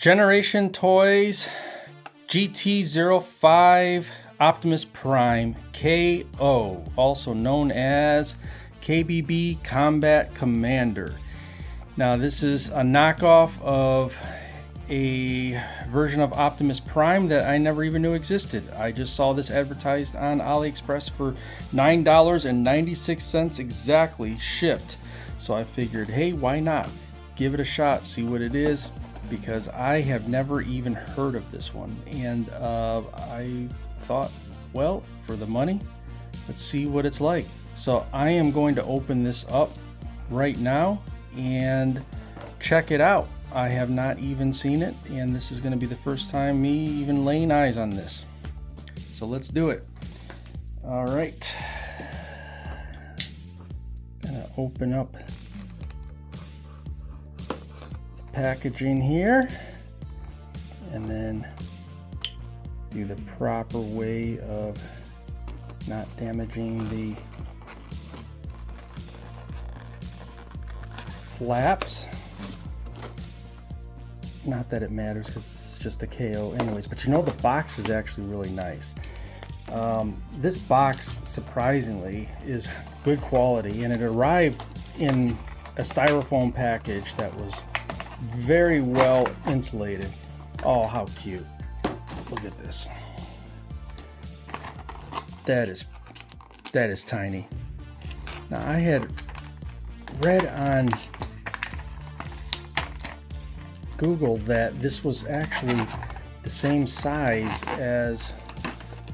Generation Toys GT-05 Optimus Prime KO, also known as KBB Combat Commander. Now this is a knockoff of a version of Optimus Prime that I never even knew existed. I just saw this advertised on AliExpress for $9.96 exactly, shipped. So I figured, hey, why not? Give it a shot, see what it is, because I have never even heard of this one. And I thought, well, for the money, let's see what it's like. So I am going to open this up right now and check it out. I have not even seen it, and this is going to be the first time me even laying eyes on this. So let's do it. All right. Gonna open up the packaging here, and then do the proper way of not damaging the flaps. Not that it matters because it's just a KO anyways, but you know, the box is actually really nice. This box, surprisingly, is good quality, and it arrived in a styrofoam package that was very well insulated. Oh, how cute. Look at this. That is tiny. Now, I had read on Google that this was actually the same size as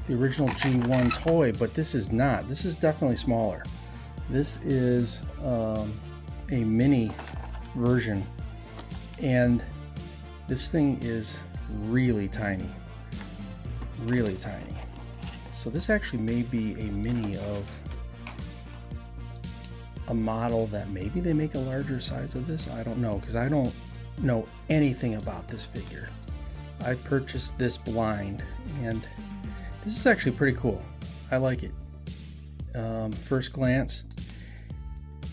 the original G1 toy, but this is not. This is definitely smaller. This is a mini version, and this thing is really tiny, really tiny. So this actually may be a mini of a model that maybe they make a larger size of this. I don't know, because I don't know anything about this figure. I purchased this blind, and this is actually pretty cool. I like it. First glance,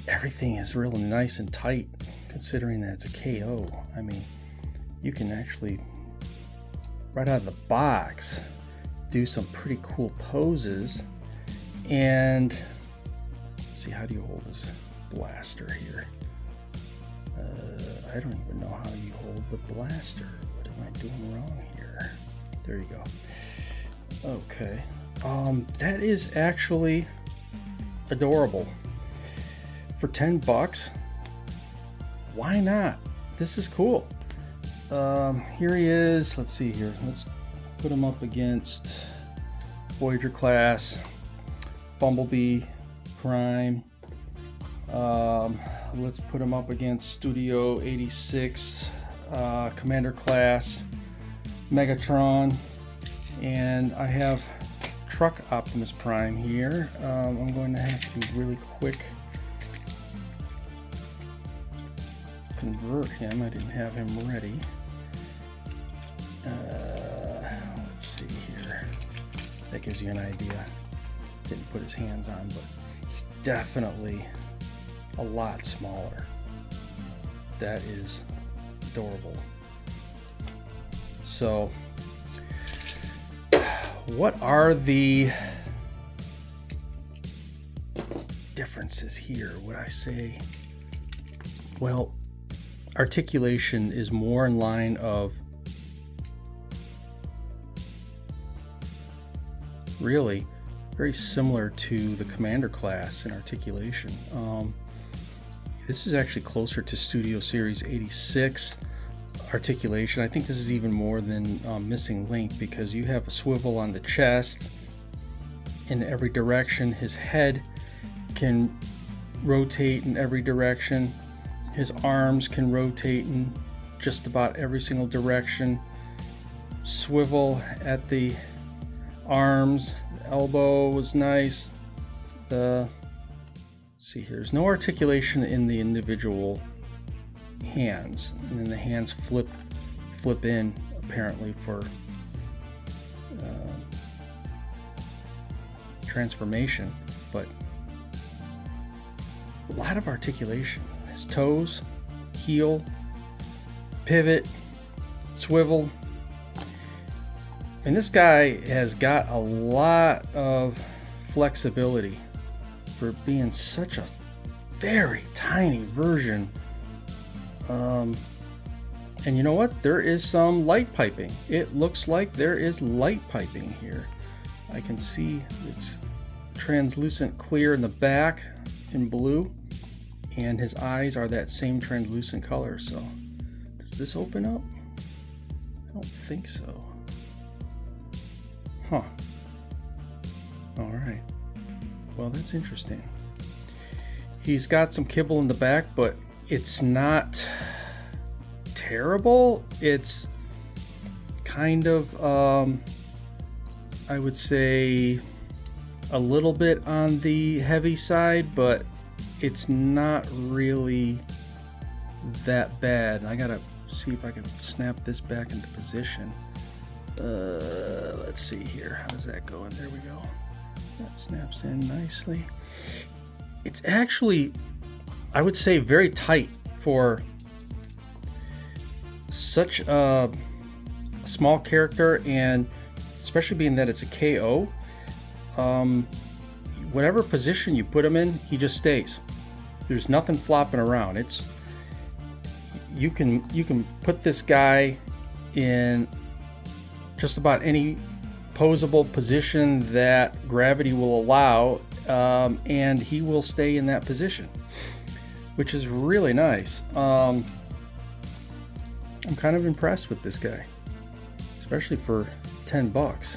everything is really nice and tight, considering that it's a KO. I mean, you can actually, right out of the box, do some pretty cool poses. And let's see, how do you hold this blaster here? I don't even know how you hold the blaster. What am I doing wrong here? There you go. Okay. That is actually adorable. For 10 bucks, why not? This is cool. Here he is. Let's see here. Let's put him up against Voyager class, Bumblebee, Prime. Let's put him up against Studio 86, Commander class, Megatron, and I have Truck Optimus Prime here. I'm going to have to really quick convert him. I didn't have him ready. Let's see here. That gives you an idea. Didn't put his hands on, but he's definitely a lot smaller. That is adorable. So, what are the differences here? Would I say, well, articulation is more in line of really very similar to the Commander class in articulation. This is actually closer to Studio Series 86 articulation. I think this is even more than Missing Link, because you have a swivel on the chest in every direction. His head can rotate in every direction. His arms can rotate in just about every single direction. Swivel at the arms, the elbow was nice. See here, there's no articulation in the individual hands, and then the hands flip in apparently for transformation, but a lot of articulation. His toes, heel, pivot, swivel. And this guy has got a lot of flexibility for being such a very tiny version. And you know what? There is some light piping. It looks like there is light piping here. I can see it's translucent clear in the back in blue, and his eyes are that same translucent color. So does this open up? I don't think so. Huh. All right. Well, that's interesting. He's got some kibble in the back, but it's not terrible. It's kind of, I would say, a little bit on the heavy side, but it's not really that bad. I gotta see if I can snap this back into position. Let's see here. How does that go in? There we go. That snaps in nicely. It's actually, I would say, very tight for such a small character, and especially being that it's a KO. Whatever position you put him in, he just stays. There's nothing flopping around. It's you can put this guy in just about any posable position that gravity will allow, and he will stay in that position, which is really nice. I'm kind of impressed with this guy, especially for $10.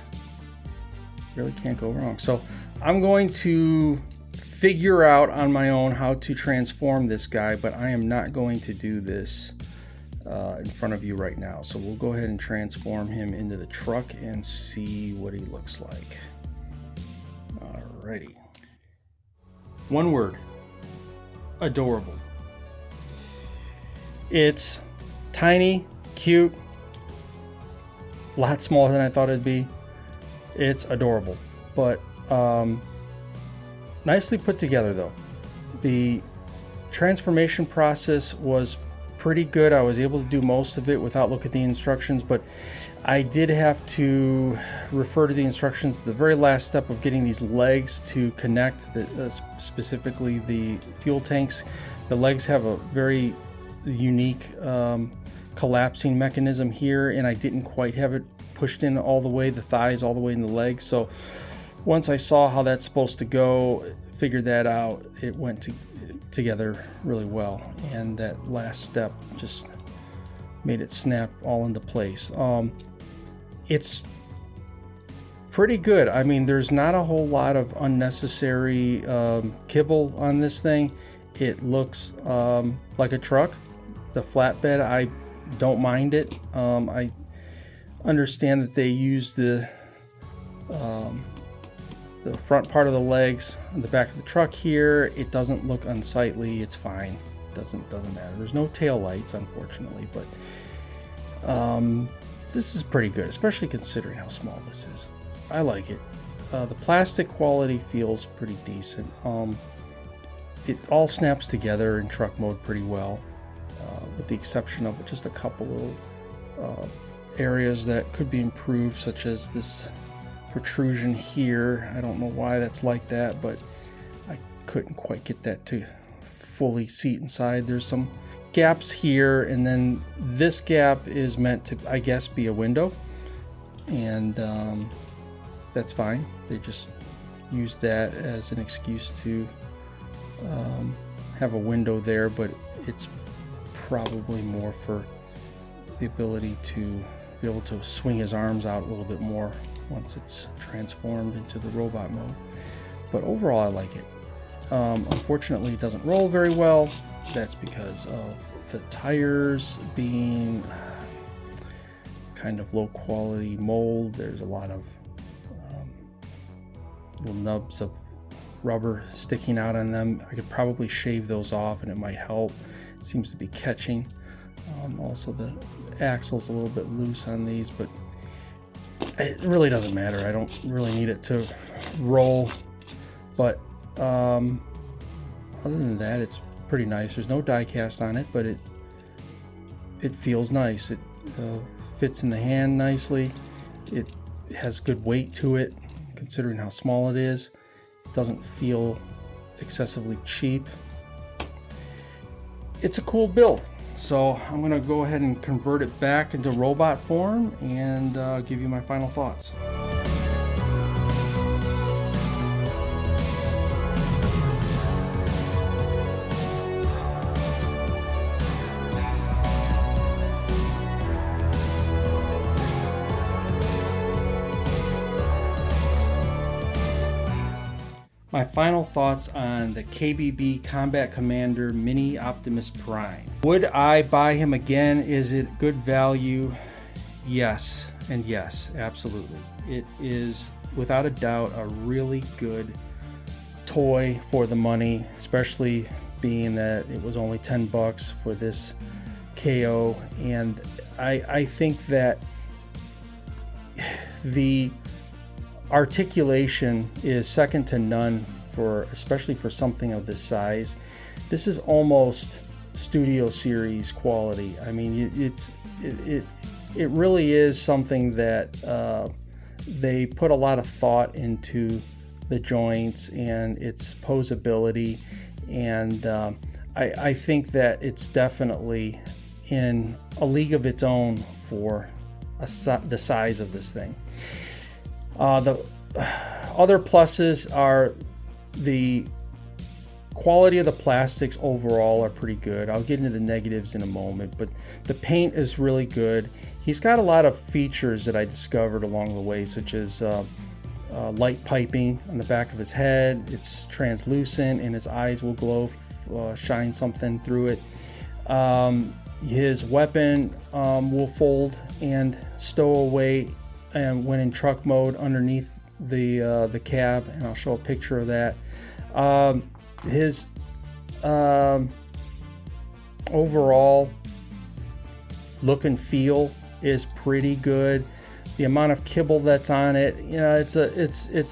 Really can't go wrong. So I'm going to figure out on my own how to transform this guy, but I am not going to do this in front of you right now. So we'll go ahead and transform him into the truck and see what he looks like. Alrighty. One word: adorable. It's tiny, cute, a lot smaller than I thought it'd be. It's adorable, but nicely put together though. The transformation process was pretty good. I was able to do most of it without looking at the instructions, but I did have to refer to the instructions at the very last step of getting these legs to connect, specifically the fuel tanks. The legs have a very unique collapsing mechanism here, and I didn't quite have it pushed in all the way, the thighs all the way in the legs. So once I saw how that's supposed to go, figured that out, it went together really well, and that last step just made it snap all into place. It's pretty good. I mean, there's not a whole lot of unnecessary kibble on this thing. It looks like a truck. The flatbed, I don't mind it. I understand that they use the front part of the legs on the back of the truck here. It doesn't look unsightly. It's fine. Doesn't matter. There's no tail lights, unfortunately, but this is pretty good, especially considering how small this is. I like it. The plastic quality feels pretty decent. It all snaps together in truck mode pretty well, with the exception of just a couple of areas that could be improved, such as this protrusion here. I don't know why that's like that, but I couldn't quite get that to fully seat inside. There's some gaps here, and then this gap is meant to, I guess, be a window, and that's fine. They just used that as an excuse to have a window there, but it's probably more for the ability to be able to swing his arms out a little bit more once it's transformed into the robot mode. But overall, I like it. Unfortunately, it doesn't roll very well. That's because of the tires being kind of low quality mold. There's a lot of little nubs of rubber sticking out on them. I could probably shave those off and it might help. It seems to be catching. Also, the axle's a little bit loose on these, but it really doesn't matter. I don't really need it to roll, but other than that, it's pretty nice. There's no die cast on it, but it feels nice. It fits in the hand nicely. It has good weight to it, considering how small it is. It doesn't feel excessively cheap. It's a cool build. So I'm going to go ahead and convert it back into robot form and give you my final thoughts. My final thoughts on the KBB Combat Commander Mini Optimus Prime. Would I buy him again? Is it good value? Yes, and yes, absolutely. It is without a doubt a really good toy for the money, especially being that it was only 10 bucks for this KO. And I think that the articulation is second to none, especially for something of this size. This is almost Studio Series quality. I mean, it really is something that they put a lot of thought into the joints and its posability, and I think that it's definitely in a league of its own for the size of this thing. The other pluses are the quality of the plastics overall are pretty good. I'll get into the negatives in a moment, but the paint is really good. He's got a lot of features that I discovered along the way, such as light piping on the back of his head. It's translucent and his eyes will glow if you shine something through it. His weapon will fold and stow away and when in truck mode underneath the cab, and I'll show a picture of that. His overall look and feel is pretty good. The amount of kibble that's on it, you know, it's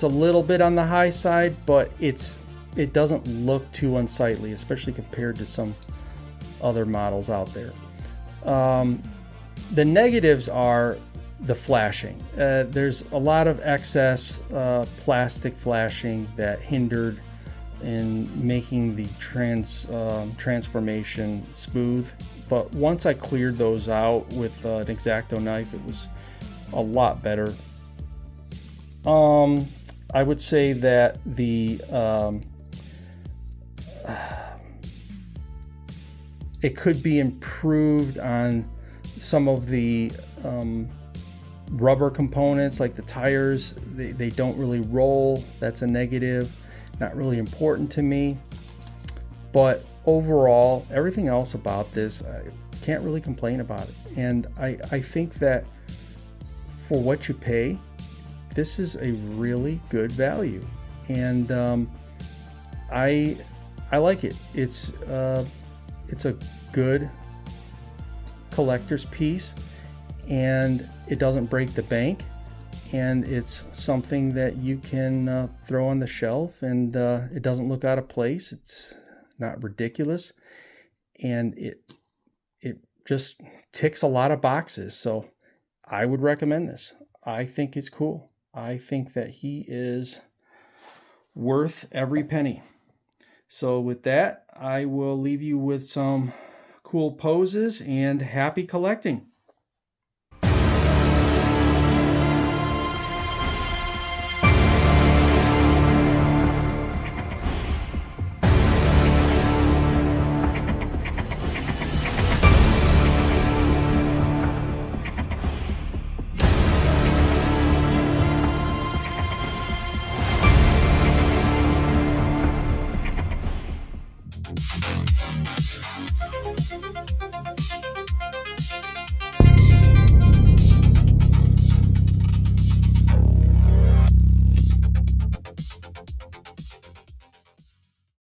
a little bit on the high side, but it doesn't look too unsightly, especially compared to some other models out there. The negatives are the flashing. There's a lot of excess plastic flashing that hindered in making the transformation smooth, but once I cleared those out with an X-Acto knife, it was a lot better. I would say that it could be improved on some of the rubber components, like the tires. They don't really roll. That's a negative, not really important to me. But overall, everything else about this, I can't really complain about it. And I think that for what you pay, this is a really good value, and I like it. It's a good collector's piece, and it doesn't break the bank, and it's something that you can throw on the shelf, and it doesn't look out of place. It's not ridiculous, and it just ticks a lot of boxes. So I would recommend this. I think it's cool. I think that he is worth every penny. So with that, I will leave you with some cool poses and happy collecting.